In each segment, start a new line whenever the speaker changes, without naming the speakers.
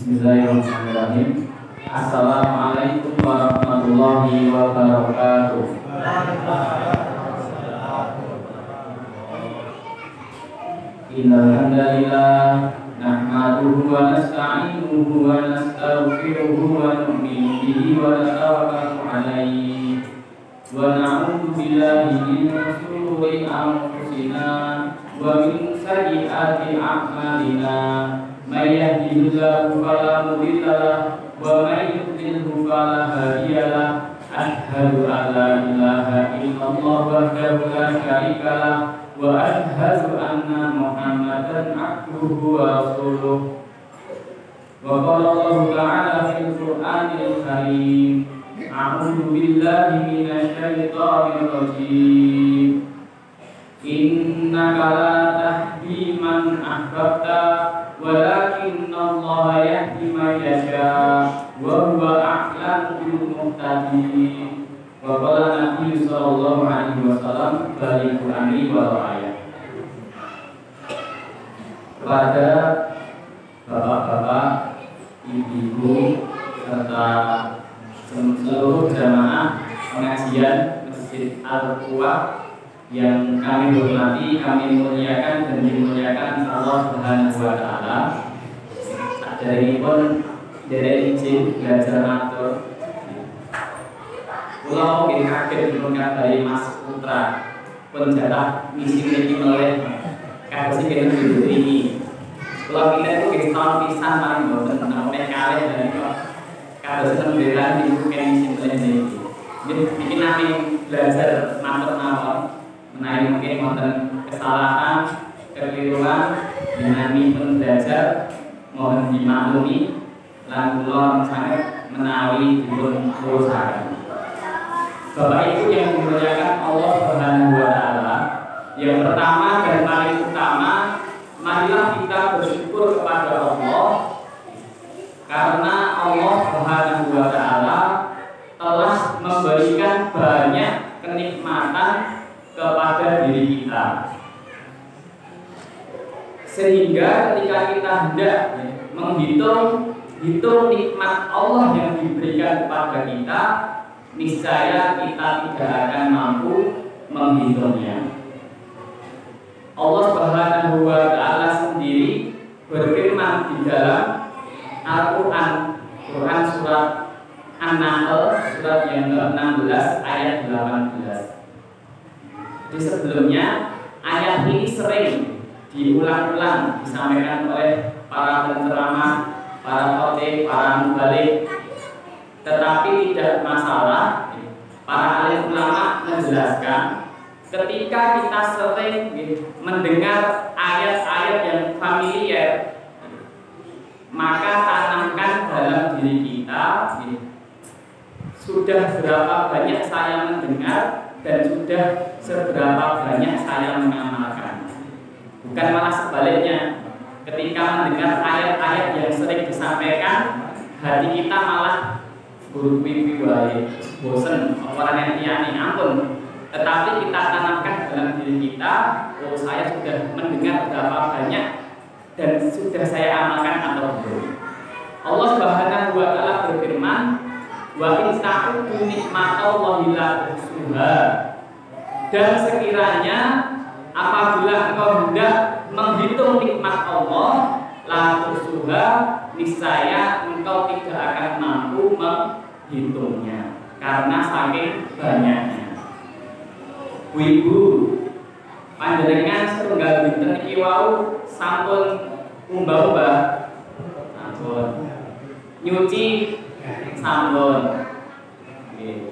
Bismillahirrahmanirrahim. Assalamualaikum warahmatullahi wabarakatuh. Innal hamdalillah nahmaduhu wa nasta'inuhu wa nastaghfiruhu wa nu'minu bihi wa natawakkalu 'alaihi wa na'udzu billahi min shururi anfusina wa min sayyiati a'malina. May yahdihillahu fala mudilla lahu wa may yudlilhu fala hadiya lahu. Asyhadu an la ilaha illallah wahdahu la syarika lahu wa asyhadu anna Muhammadan abduhu wa rasuluh. Wa qala Allah ta'ala fil Qur'anil Karim, a'udzu billahi minasy syaithanir rajim. Innaka la tahdi man ahbabta walakinna Allah yahdi man yasha wa huwa a'lamu bil muhtadin. Wa qala Nabi sallallahu alaihi wasallam balighul amri wal ayat. Kepada bapak-bapak, ibu-ibu serta seluruh jamaah pengajian Masjid Al-Quwa yang kami hormati, kami muliakan dan dimuliakan Allah Subhanahu wa taala. Dari pun dari izin belajar matur. Kula mungkin kaget mendengar dari Mas Putra penjatah misi niki meleh kados iki ini. Kula pilih itu tahun pisan paling boten sampai kalih dari kados nembelan ibu misi meleh niki. Jadi nanti belajar matur mawon. Menawi mungkin wonten kesalahan, kekeliruan, dinami pun belajar, mohon dimaklumi lan kula sangat menawi dipun usahaken. Bapak Ibu yang dimuliakan Allah Subhanahu wa taala, yang pertama dan paling utama, marilah kita bersyukur kepada Allah karena Allah Subhanahu wa taala telah memberikan banyak kenikmatan kepada diri kita, sehingga ketika kita hendak menghitung nikmat Allah yang diberikan kepada kita, niscaya kita tidak akan mampu menghitungnya. Allah Subhanahu wa taala sendiri berfirman di dalam Al-Qur'an, Quran surat An-Nahl surat yang ke-16 ayat 18. Di sebelumnya ayat ini sering diulang-ulang disampaikan oleh para penceramah, para khotib, para mubalik. Tetapi tidak masalah, para alim ulama menjelaskan ketika kita sering mendengar ayat-ayat yang familiar, maka tanamkan dalam diri kita sudah berapa banyak saya mendengar dan sudah seberapa banyak saya mengamalkan. Bukan malah sebaliknya, ketika mendengar ayat-ayat yang sering disampaikan, hati kita malah buru-buru wae, bosen, orang yang ampun. Tetapi kita tanamkan dalam diri kita, oh saya sudah mendengar berapa banyak dan sudah saya amalkan atau belum. Allah Subhanahu wa taala berfirman, wa in ta'uddu nikmatallahi la tuhsuha. Dan sekiranya apabila engkau hendak menghitung nikmat Allah, la tuhsuha, niscaya engkau tidak akan mampu menghitungnya karena saking banyaknya. Ibu, panjenengan setunggal dinten iki wau sampun umbah-umbah, sampun nyuci, sampun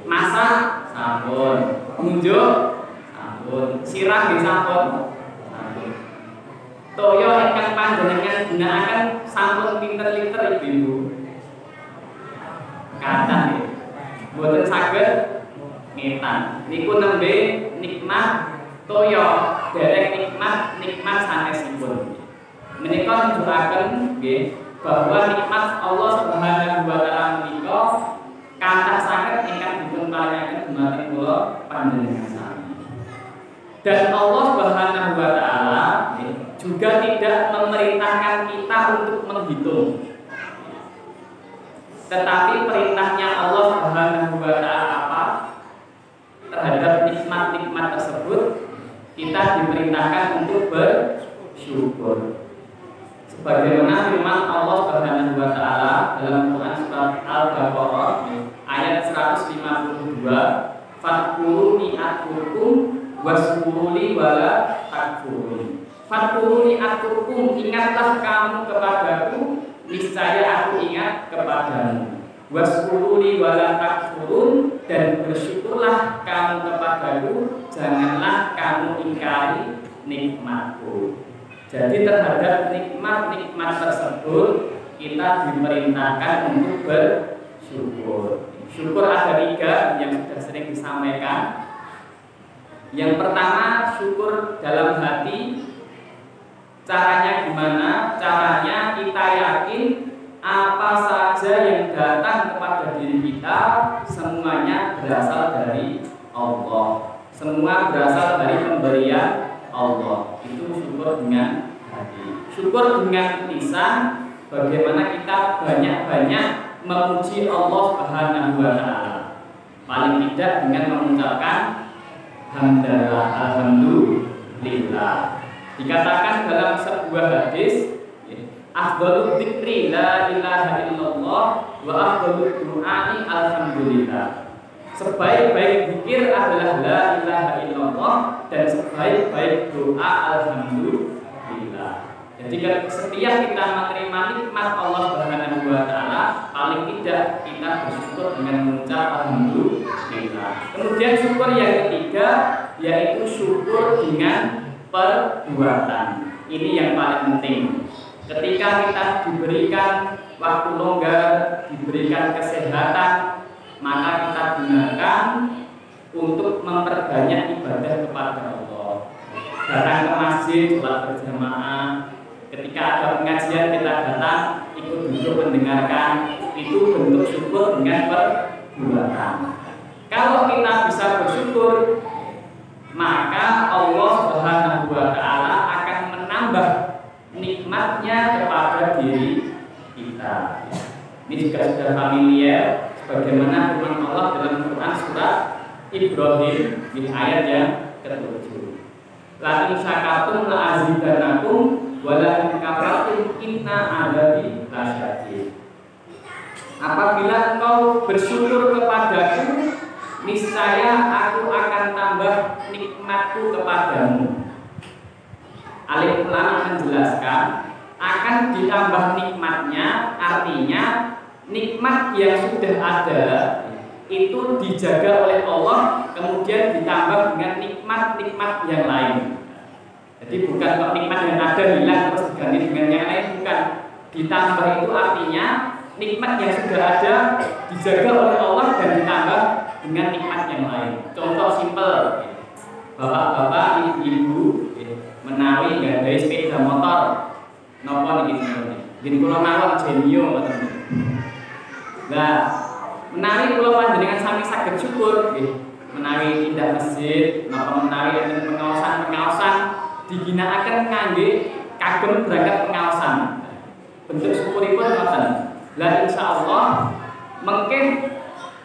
masak, sampun ngunjuk, sampun sirah nggih, sampun toyo ingkang panjenengan gunakaken sampun pinter-pinter ibu. Kathah nggih. Mboten saged ngetan. Niku nembe nikmat toyo derek nikmat sanesipun. Menika nunjukaken nggih bahwa nikmat Allah Subhanahu wa taala menika kathah sanget ingkang dipun paringaken dumateng kula panjenengan sami. Dan Allah Subhanahu wa taala juga tidak memerintahkan kita untuk menghitung. Tetapi perintahnya Allah Subhanahu wa taala apa? Terhadap nikmat-nikmat tersebut kita diperintahkan untuk bersyukur. Sebagaimana firman Allah Subhanahu wa taala dalam Quran surat Al-Baqarah ayat 152, "Fadkuruni atkurkum waskuruli wala takfurun." Fadkuruni atkurkum, ingatlah kamu kepadaku, niscaya aku ingat kepadamu. Waskuruli wala takfurun, dan bersyukurlah kamu kepadaku, janganlah kamu ingkari nikmatku. Jadi terhadap nikmat-nikmat tersebut kita diperintahkan untuk bersyukur. Syukur ada 3 yang sudah sering disampaikan. Yang pertama, syukur dalam hati. Caranya gimana? Caranya kita yakin apa saja yang datang kepada diri kita semuanya berasal dari Allah. Semua berasal dari pemberian Allah. Itu syukur dengan hati. Syukur dengan lisan, bagaimana kita banyak-banyak memuji Allah Subhanahu wa taala. Paling tidak dengan mengucapkan hamdalah, alhamdulillah. Dikatakan dalam sebuah hadis, afdhalud dzikri la ilaha illallah wa afdhalud du'ai alhamdulillah. Sebaik-baik zikir adalah la ilaha illallah, dan sebaik-baik doa alhamdulillah. Jadi setiap kita menerima nikmat Allah Subhanahu wa taala, paling tidak kita bersyukur dengan mengucap alhamdulillah. Kemudian syukur yang ketiga yaitu syukur dengan perbuatan. Ini yang paling penting. Ketika kita diberikan waktu longgar, diberikan kesehatan, maka kita gunakan untuk memperbanyak ibadah kepada Allah. Datang ke masjid, sholat berjamaah. Ketika ada pengajian kita datang, ikut duduk mendengarkan. Itu bentuk syukur dengan perbuatan. Kalau kita bisa bersyukur, maka Allah Subhanahu wa taala akan menambah nikmatnya kepada diri kita. Ini juga sudah familiar, bagaimana firman Allah dalam Quran surat Ibrahim di ayat yang ke-7. La in syakartum la azidanakum wa la in kafartum inna adzabi lasyadid. Apabila engkau bersyukur kepadaku, niscaya aku akan tambah nikmatku kepadamu. Alim ulama menjelaskan akan ditambah nikmatnya, artinya nikmat yang sudah ada itu dijaga oleh Allah, kemudian ditambah dengan nikmat-nikmat yang lain. Jadi bukan kok nikmat yang ada hilang terus diganti dengan yang lain, bukan. Ditambah itu artinya nikmat yang sudah ada dijaga oleh Allah dan ditambah dengan nikmat yang lain. Contoh simpel, bapak-bapak, ibu-ibu menawi gadai sepeda motor, nopo niki jenenge. Nggih kula mawon Genio ngoten. Lah, menawi kula panjenengan sami saged syukur nggih, menawi tindak masjid, napa menawi enten pengaosan-pengaosan diginakaken kangge kagem berangkat pengaosan. Bentuk syukuripun ngoten. Lah insyaallah mengke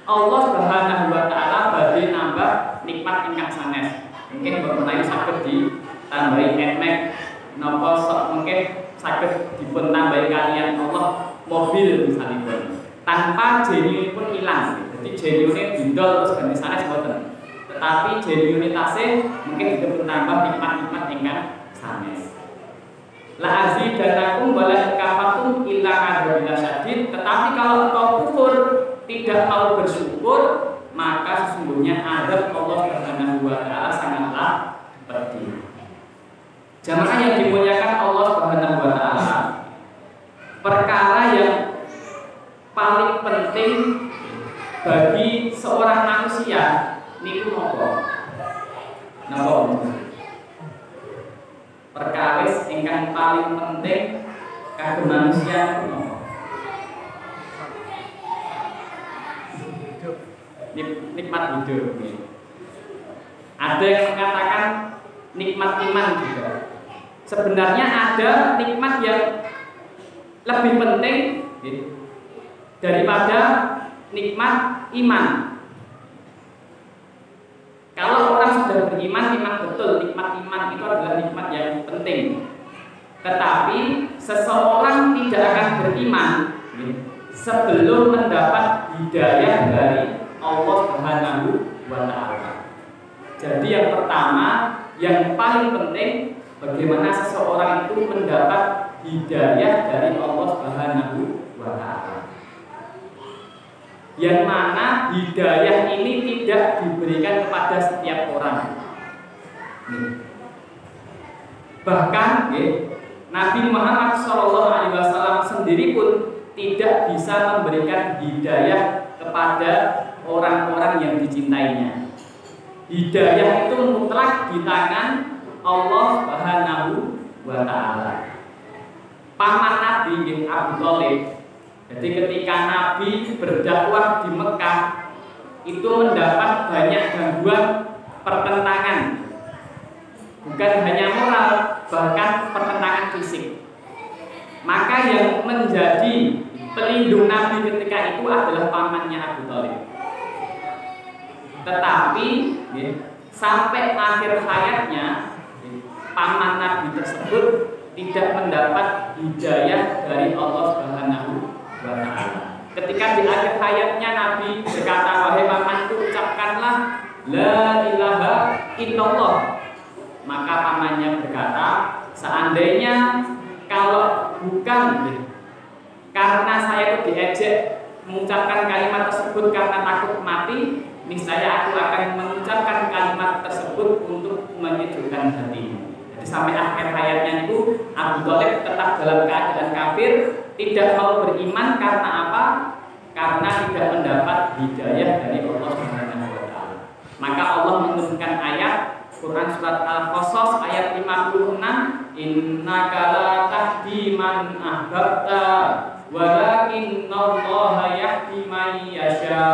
Allah Subhanahu wa taala badhe nambah nikmat ingkang sanes. Mungkin menawi saged ditambahi enek napa sok mengke saged dipun tambahi kalian Allah mobil misalipun. Tanpa genuinipun ilang. Jadi genuine didol terus ganti sanes mboten. Tetapi genuinitasé mungkin dipun tambah nikmat-nikmat ingkang sanes. La azidanakum wa la kafartum illa adzabil syadid. Tetapi kalau engkau kufur, tidak mau bersyukur, maka sesungguhnya azab Allah Subhanahu wa taala sangatlah pedih. Jamaah yang dimuliakan Allah Subhanahu wa taala, perkara yang paling penting bagi seorang manusia niku napa? Napa? Perkawis ingkang paling penting kagem manusia niku napa? Nikmat hidup. Ada yang mengatakan nikmat iman juga. Sebenarnya ada nikmat yang lebih penting, daripada nikmat iman. Kalau orang sudah beriman, memang betul nikmat iman itu adalah nikmat yang penting. Tetapi seseorang tidak akan beriman sebelum mendapat hidayah dari Allah Subhanahu wa Ta'ala. Jadi yang pertama, yang paling penting, bagaimana seseorang itu mendapat hidayah dari Allah Subhanahu wa Ta'ala. Yang mana hidayah ini tidak diberikan kepada setiap orang. Bahkan Nabi Muhammad SAW sendiri pun tidak bisa memberikan hidayah kepada orang-orang yang dicintainya. Hidayah itu mutlak di tangan Allah Subhanahu wa Ta'ala. Paman Nabi Abu Thalib, jadi ketika Nabi berdakwah di Mekah, itu mendapat banyak gangguan pertentangan, bukan hanya moral, bahkan pertentangan fisik. Maka yang menjadi pelindung Nabi ketika itu adalah pamannya Abu Thalib. Tetapi sampai akhir hayatnya, paman Nabi tersebut tidak mendapat hidayah dari Allah Subhanahu wa Ta'ala. Ketika di akhir hayatnya Nabi berkata, wahai pamanku, ucapkanlah la ilaha illallah. Maka pamannya berkata, seandainya kalau bukan karena saya itu diejek mengucapkan kalimat tersebut karena takut mati, niscaya aku akan mengucapkan kalimat tersebut untuk menyejukkan hatimu. Jadi sampai akhir hayatnya itu Abu Thalib tetap dalam keadaan kafir, tidak mau beriman karena apa? Karena tidak mendapat hidayah dari Allah Subhanahu wa Ta'ala. Maka Allah menurunkan ayat Quran surat Al-Qasas ayat 56, innaka la tahdi man ahbabta walakinnallaha yahdi man yasha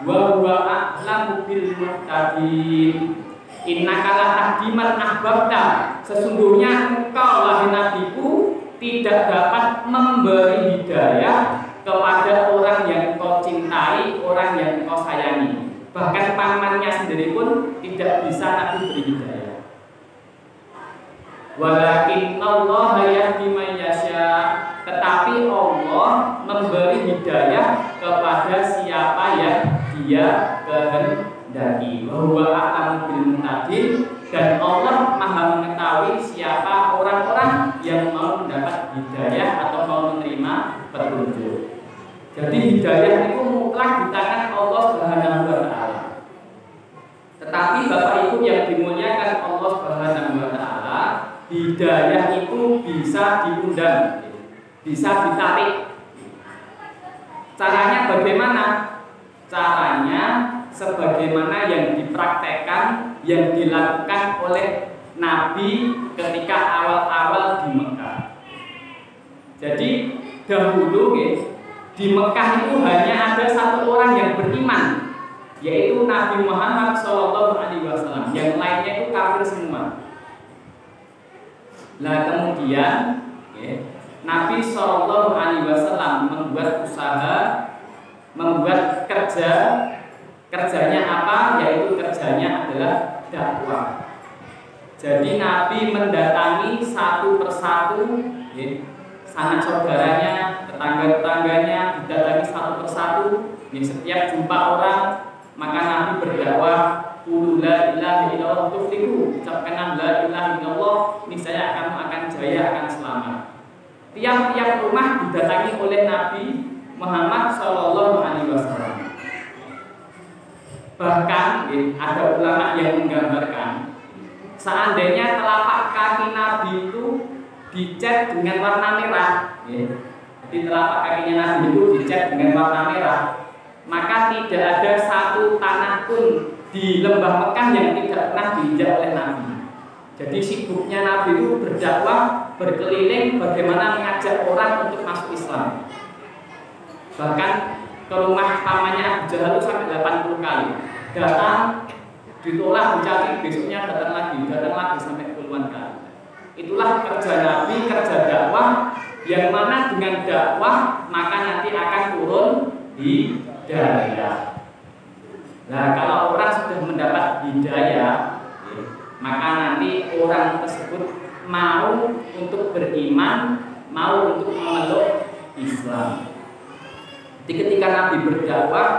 wa huwa a'lamu bil muhtadin. Innaka la tahdi man ahbabta, sesungguhnya engkau wahai nabiku tidak dapat memberi hidayah kepada orang yang kau cintai, orang yang kau sayangi. Bahkan pamannya sendiri pun tidak bisa Nabi beri hidayah. Walakinnallaha yahdi man yasha, tetapi Allah memberi hidayah kepada siapa yang Dia kehendaki. Wa huwa a'lamu bil muhtadin, dan Allah Maha mengetahui siapa orang-orang yang mau mendapat hidayah atau mau menerima petunjuk. Jadi hidayah itu mutlak di tangan Allah Subhanahu wa Ta'ala. Tetapi Bapak Ibu yang dimuliakan Allah Subhanahu wa Ta'ala, hidayah itu bisa diundang, bisa ditarik. Caranya bagaimana? Caranya sebagaimana yang dipraktekkan, yang dilakukan oleh Nabi ketika awal-awal di Mekah. Jadi dahulu di Mekah itu hanya ada satu orang yang beriman, yaitu Nabi Muhammad SAW. Yang lainnya itu kafir semua. Nah kemudian Nabi SAW membuat usaha, membuat kerjanya apa? Yaitu kerjanya adalah dakwah. Jadi Nabi mendatangi satu persatu sanak saudaranya, tetangga-tetangganya, didatangi satu persatu. Setiap jumpa orang, maka Nabi berdakwah, qul la ilaha illallah tuflihu, ucapkanlah la ilaha illallah, niscaya kamu akan jaya, akan selamat. Tiap-tiap rumah didatangi oleh Nabi Muhammad SAW. Bahkan ada ulama yang menggambarkan, seandainya telapak kaki Nabi itu dicat dengan warna merah, jadi telapak kakinya Nabi itu dicat dengan warna merah, maka tidak ada satu tanah pun di lembah Mekah yang tidak pernah diinjak oleh Nabi. Jadi sibuknya Nabi itu berdakwah, berkeliling, bagaimana mengajak orang untuk masuk Islam. Bahkan ke rumah pamannya Abu Jahal sampai 80 kali. Datang, ditolak, dicaci, besoknya datang lagi sampai puluhan kali. Itulah kerja Nabi, kerja dakwah, yang mana dengan dakwah maka nanti akan turun hidayah. Nah, kalau orang sudah mendapat hidayah, maka nanti orang tersebut mau untuk beriman, mau untuk memeluk Islam. Jadi ketika Nabi berdakwah,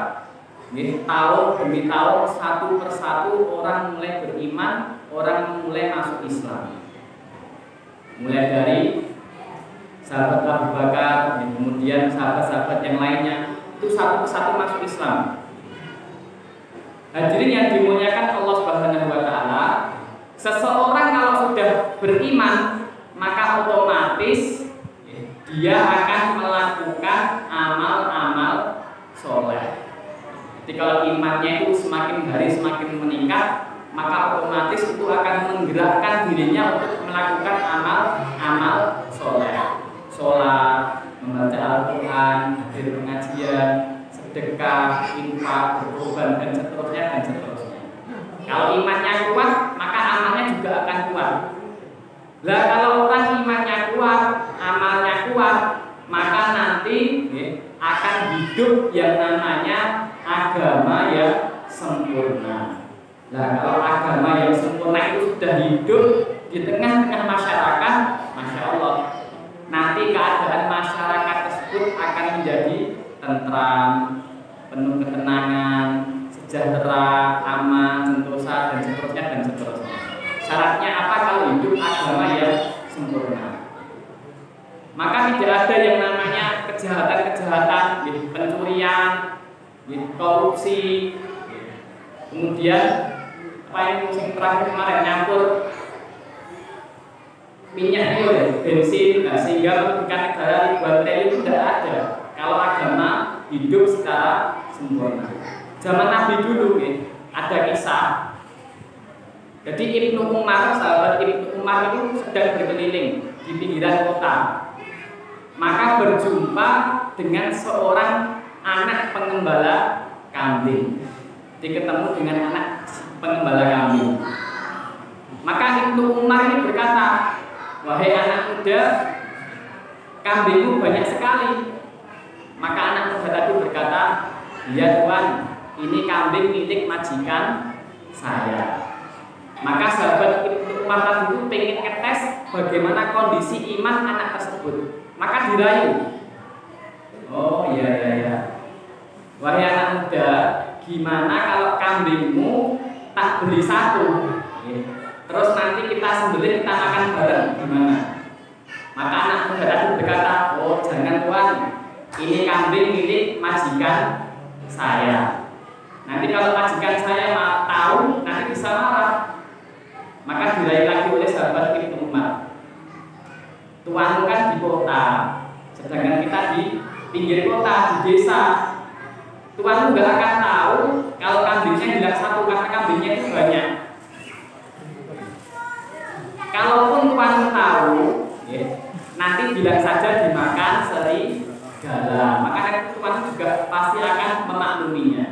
tahun demi tahun, satu persatu orang mulai beriman, orang mulai masuk Islam. Mulai dari sahabat Abu Bakar, kemudian sahabat-sahabat yang lainnya, itu satu persatu masuk Islam. Hadirin yang dimuliakan Allah Subhanahu wa taala, seseorang kalau sudah beriman, maka otomatis dia akan melakukan amal-amal soleh. Jadi kalau imannya itu semakin hari semakin meningkat, maka otomatis itu akan menggerakkan dirinya untuk melakukan amal-amal soleh. Sholat, membaca Al-Quran, hadir pengajian, sedekah, infak, berkorban, dan seterusnya dan seterusnya. Kalau imannya kuat, maka amalnya juga akan kuat. Lah kalau orang imannya kuat, amalnya kuat, maka nanti akan hidup yang namanya agama yang sempurna. Nah, kalau agama yang sempurna itu sudah hidup di tengah-tengah masyarakat, Masya Allah, nanti keadaan masyarakat tersebut akan menjadi tentram, penuh ketenangan, sejahtera, aman, sentosa, dan seterusnya dan seterusnya. Syaratnya apa kalau hidup agama yang sempurna? Maka tidak ada yang namanya kejahatan-kejahatan, pencurian, korupsi, kemudian apa yang musim terakhir kemarin nyampur minyak itu bensin, sehingga merugikan negara ribuan triliun itu tidak ada kalau agama hidup secara sempurna. Zaman Nabi dulu ada kisah. Jadi Ibnu Umar, sahabat Ibnu Umar itu sedang berkeliling di pinggiran kota. Maka berjumpa dengan seorang anak pengembala kambing. Ketemu dengan anak pengembala kambing. Maka Ibnu Umar ini berkata, "Wahai anak muda, kambingmu banyak sekali." Maka anak muda tadi berkata, "Ya Tuan, ini kambing milik majikan saya." Maka sahabat Ibnu Umar tadi itu pengen ngetes bagaimana kondisi iman anak tersebut. Maka dirayu. "Oh iya. Wahai anak muda, gimana kalau kambingmu tak beli satu, terus nanti kita sembelih, kita makan bareng, gimana?" Maka anak muda tadi berkata, "Oh jangan Tuan, ini kambing milik majikan saya. Nanti kalau majikan saya mau tahu, nanti bisa marah." Maka dirayu lagi oleh sahabat Ibnu Umar. "Tuanmu kan di kota, sedangkan kita di pinggir kota, di desa. Tuanmu gak akan tahu kalau kambingnya hilang satu karena kambingnya itu banyak. Kalaupun tuanmu tahu, nanti bilang saja dimakan serigala. Maka nanti tuanmu juga pasti akan memakluminya."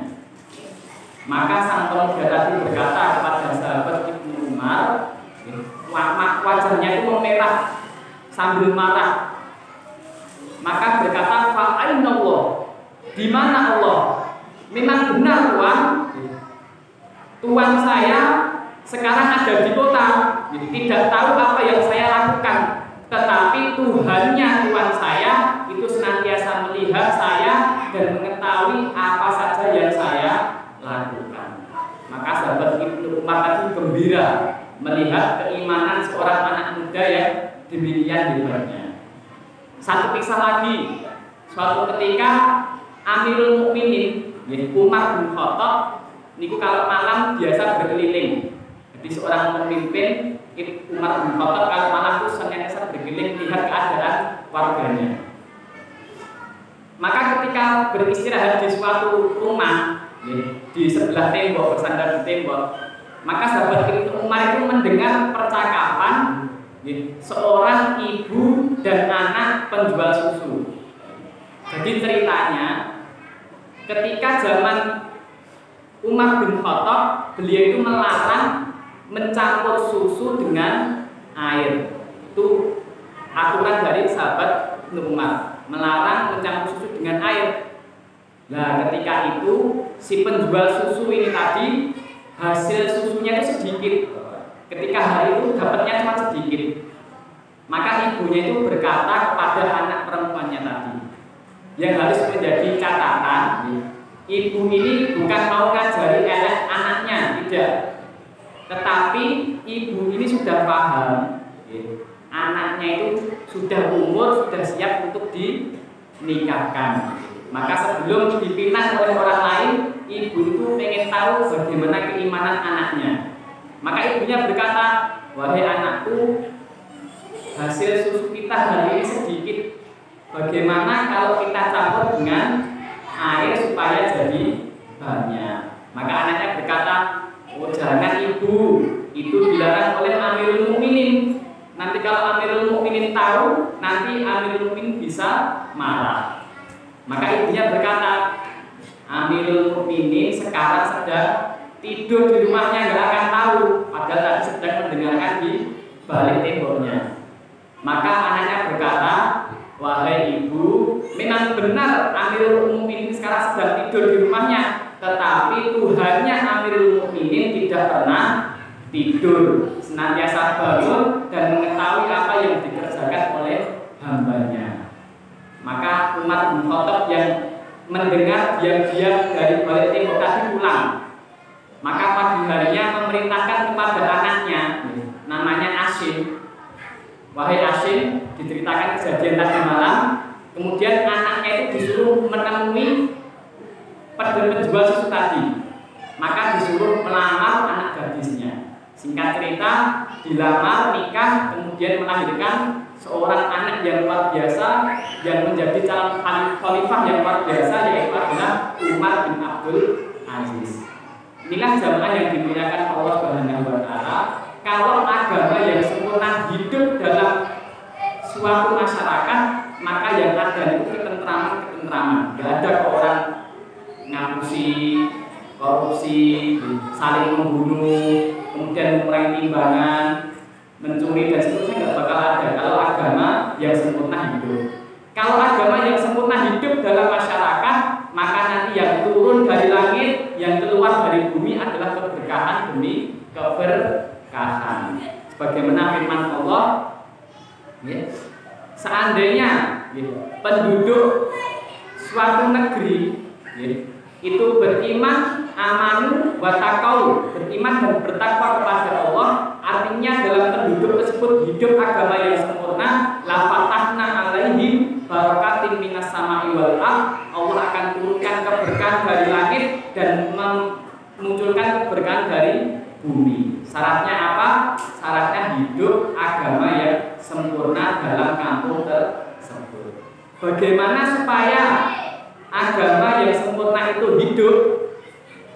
Maka sang pemuda tadi berkata kepada sahabat Ibnu Umar, wajahnya itu memerah sambil marah. Maka berkata, "Fa'aina Allah?" Di mana Allah? Memang benar Tuan. Tuan saya sekarang ada di kota, tidak tahu apa yang saya lakukan. Tetapi Tuhannya Tuan saya itu senantiasa melihat saya dan mengetahui apa saja yang saya lakukan. Maka sahabat Ibnu Umar tadi gembira melihat keimanan seorang anak muda yang demikian hebatnya. Satu kisah lagi, suatu ketika Amirul Mukminin Umar bin Khattab niku kalau malam biasa berkeliling. Jadi seorang pemimpin Umar bin Khattab kalau malam itu senantiasa berkeliling lihat keadaan warganya. Maka ketika beristirahat di suatu rumah di sebelah tembok, bersandar di tembok, maka sahabat Ibnu Umar itu mendengar percakapan seorang ibu dan anak penjual susu. Jadi ceritanya ketika zaman Umar bin Khattab, beliau itu melarang mencampur susu dengan air. Itu aturan dari sahabat Ibnu Umar, melarang mencampur susu dengan air. Nah, ketika itu si penjual susu ini tadi hasil susunya itu sedikit. Ketika hari itu dapatnya cuma sedikit. Maka ibunya itu berkata kepada anak perempuannya tadi, yang harus menjadi catatan, ibu ini bukan mau ngajari elek anaknya, tidak. Tetapi ibu ini sudah paham, anaknya itu sudah umur, sudah siap untuk dinikahkan. Maka sebelum dipinang oleh orang lain, ibu itu pengen tahu bagaimana keimanan anaknya. Maka ibunya berkata, wahai anakku, hasil susu kita hari ini sedikit. Bagaimana kalau kita campur dengan air supaya jadi banyak? Maka anaknya berkata, oh jangan ibu, itu dilarang oleh Amirul Mukminin. Nanti kalau Amirul Mukminin tahu, nanti Amirul Mukminin bisa marah. Maka ibunya berkata, Amirul Mukminin sekarang sedang tidur di rumahnya, nggak akan tahu, padahal tadi sedang mendengarkan di balik temboknya. Maka anaknya berkata, wahai ibu, memang benar Amirul Mukminin sekarang sedang tidur di rumahnya, tetapi Tuhannya Amirul Mukminin tidak pernah tidur, senantiasa bangun dan mengetahui apa yang dikerjakan oleh hambanya. Maka Umar bin Khattab yang mendengar diam-diam dari balik tembok tadi pulang. Maka pagi harinya memerintahkan kepada anaknya, namanya Asim, wahai Asim, diceritakan kejadian tadi malam. Kemudian anaknya itu disuruh menemui penjual susu tadi. Maka disuruh melamar anak gadisnya. Singkat cerita, dilamar, nikah, kemudian melahirkan seorang anak yang luar biasa, yang menjadi calon khalifah yang luar biasa, yaitu adalah Umar bin Abdul Aziz. Inilah jamaah yang dimuliakan Allah Subhanahu wa Ta'ala. Kalau agama yang sempurna hidup dalam suatu masyarakat, maka yang ada itu ketentraman. Gak ada ke orang ngapusi, korupsi, saling membunuh, kemudian mengurangi timbangan, mencuri dan seterusnya, nggak bakal ada kalau agama yang sempurna hidup. Kalau agama yang sempurna hidup dalam masyarakat, maka nanti yang turun dari langit, yang keluar dari bumi adalah keberkahan demi keberkahan. Sebagaimana firman Allah, ya, seandainya penduduk suatu negeri itu beriman, amanu wa taqau, beriman dan bertakwa kepada Allah, artinya dalam penduduk tersebut hidup agama yang sempurna, la fatahna alaihim barakatin minas sama'i wal ardh, Allah akan turunkan keberkahan dari langit dan memunculkan keberkahan dari bumi. Syaratnya apa? Syaratnya hidup agama yang sempurna dalam kampung tersebut. Bagaimana supaya agama yang sempurna itu hidup?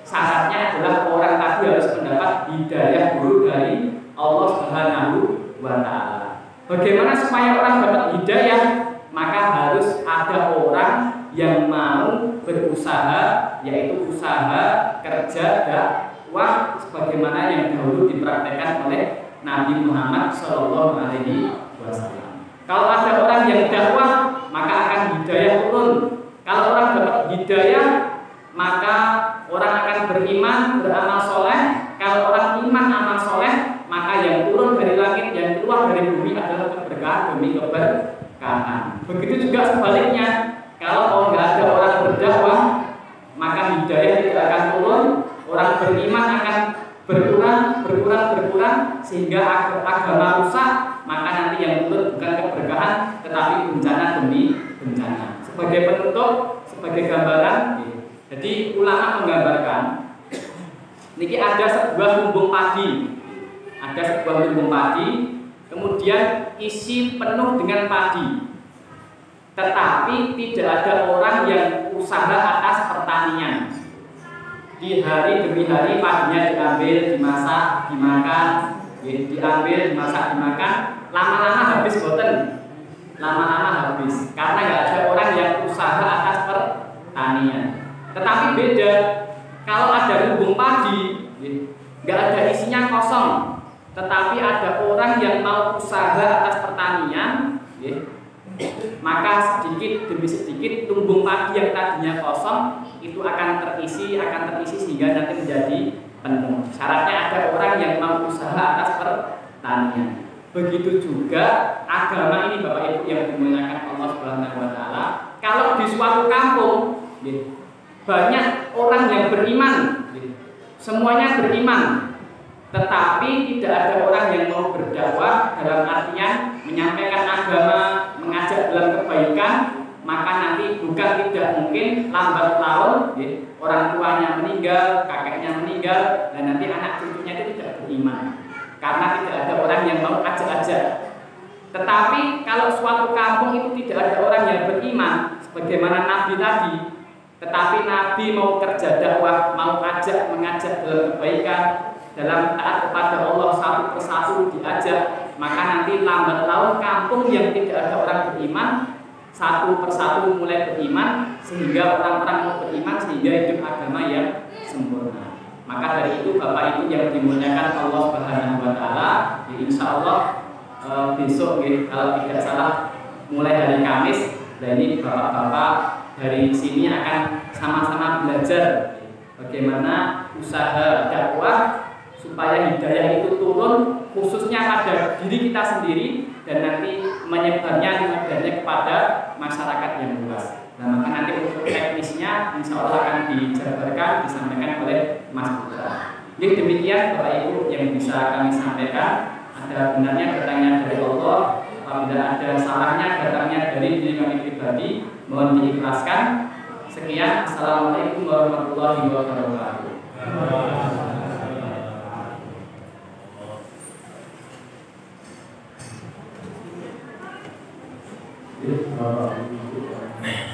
Syaratnya adalah orang tadi harus mendapat hidayah dulu dari Allah Subhanahu wa Ta'ala. Bagaimana supaya orang dapat hidayah? Maka harus ada orang yang mau berusaha, yaitu usaha kerja dakwah sebagaimana yang dahulu dipraktekkan oleh Nabi Muhammad SAW. Kalau ada orang yang dakwah, maka akan hidayah turun. Kalau orang dapat hidayah, maka orang akan beriman, beramal soleh. Kalau orang iman, amal soleh, maka yang turun dari langit, yang keluar dari bumi adalah keberkahan demi keberkahan. Begitu juga sebaliknya, kalau nggak ada orang berdakwah, maka hidayah tidak akan turun. Orang beriman akan berkurang, sehingga agama rusak. Maka nanti yang turun bukan keberkahan, tetapi bencana demi bencana. Sebagai penutup, sebagai gambaran, jadi ulama menggambarkan, ini ada sebuah lumbung padi, kemudian isi penuh dengan padi, tetapi tidak ada orang yang usaha atas pertanian. Di hari demi hari padinya diambil, dimasak, dimakan, diambil, dimasak, dimakan, lama-lama habis boten. Lama-lama habis karena nggak ada orang yang usaha atas pertanian. Tetapi beda kalau ada lumbung padi, nggak ada isinya kosong, tetapi ada orang yang mau usaha atas pertanian, maka sedikit demi sedikit lumbung padi yang tadinya kosong itu akan terisi sehingga nanti menjadi penuh. Syaratnya ada orang yang mau usaha atas pertanian. Begitu juga agama ini Bapak Ibu yang dimuliakan Allah Subhanahu wa taala. Kalau di suatu kampung banyak orang yang beriman, semuanya beriman, tetapi tidak ada orang yang mau berdakwah dalam artian menyampaikan agama, mengajak dalam kebaikan, maka nanti bukan tidak mungkin lambat laun orang tuanya meninggal, kakeknya meninggal, dan nanti anak cucunya itu tidak beriman karena tidak ada orang yang mau ajak-ajak. Tetapi kalau suatu kampung itu tidak ada orang yang beriman sebagaimana Nabi tadi, tetapi Nabi mau kerja dakwah, mau mengajak dalam kebaikan, dalam taat kepada Allah satu persatu diajak, maka nanti lambat laun kampung yang tidak ada orang beriman satu persatu mulai beriman sehingga orang-orang mau beriman sehingga hidup agama yang sempurna. Maka dari itu Bapak Ibu yang dimuliakan Allah Subhanahu wa taala, insya Allah besok kalau tidak salah mulai hari Kamis, dan ini Bapak-bapak dari sini akan sama-sama belajar bagaimana usaha dakwah supaya hidayah itu turun khususnya pada diri kita sendiri dan nanti menyebarnya kepada masyarakat yang luas. Nah, maka nanti untuk teknisnya insya Allah akan dijabarkan, disampaikan oleh Mas Putra. Jadi demikian Bapak Ibu yang bisa kami sampaikan. Ada benarnya datangnya dari Allah, apabila ada salahnya datangnya dari diri kami pribadi, mohon diikhlaskan. Sekian, assalamualaikum warahmatullahi wabarakatuh.
Bapak Ibu